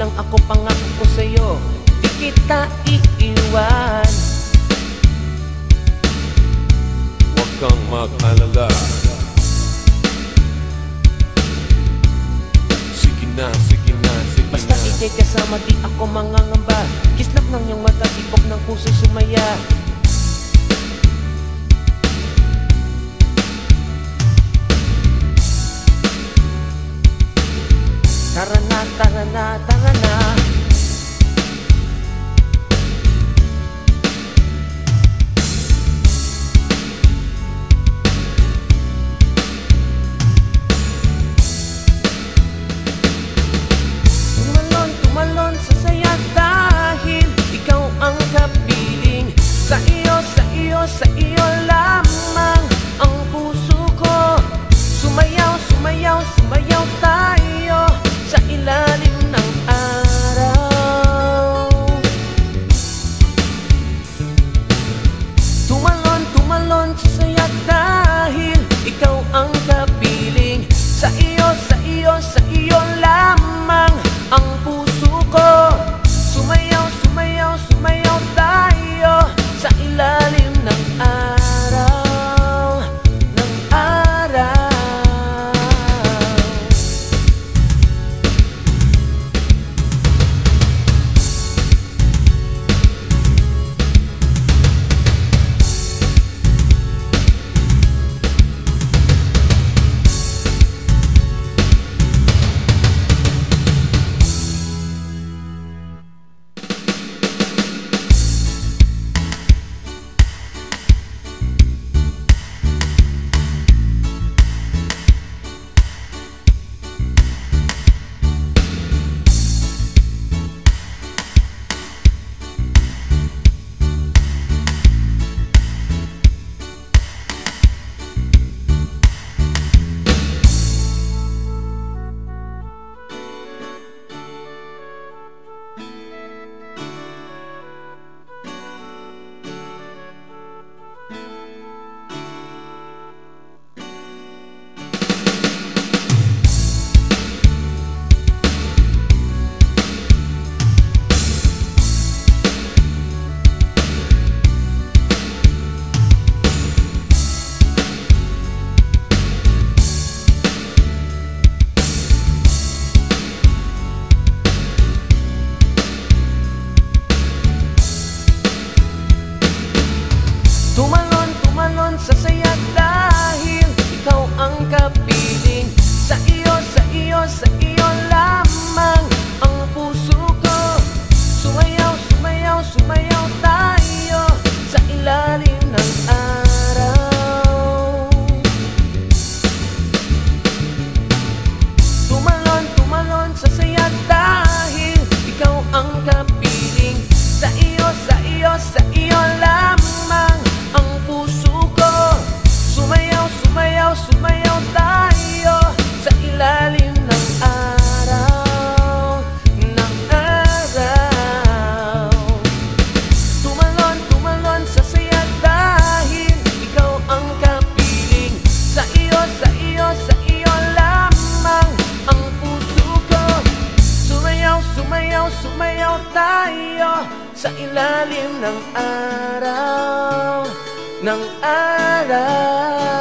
lang ako, pangako ko sa'yo, di kita iiwan. Huwag kang mag-alala. Sige na, sige na, sige Basta na. ika'y kasama, di ako mangangamba. Kislap ng iyong mata, tipok ng puso sumaya. Tara na, tara na, tara na. Tumalon, tumalon sa saya dahil ikaw ang kapiling. Sa iyo, sa iyo, sa iyo lamang ang puso ko. Sumayaw, sumayaw, sumayaw tayo sa ilalim ng araw. Tumalon, tumalon sa saya dahil ikaw ang kapiling. Sa iyo, sa iyo, sa iyo lamang ang puso ko. Sumayaw, sumayaw, sumayaw tayo sa ilalim ng araw, ng araw. Tumalon, tumalon sa saya dahil ikaw ang kapiling. Sa iyo, sa iyo, sa iyo lamang ang puso ko. Sumayaw, sumayaw, sumayaw tayo sa ilalim ng araw. Tumalon, tumalon sa saya dahil ikaw ang kapiling. Sa iyo, sa iyo, sa iyo lamang ang puso ko. Sumayaw, sumayaw, sumayaw tayo sa ilalim ng araw, ng araw. Tumalon, tumalon sa saya dahil ikaw ang kapiling. Sa iyo, sa iyo, sa iyo lamang ang puso ko. Sumayaw, sumayaw, sumayaw tayo sa ilalim ng araw, ng araw.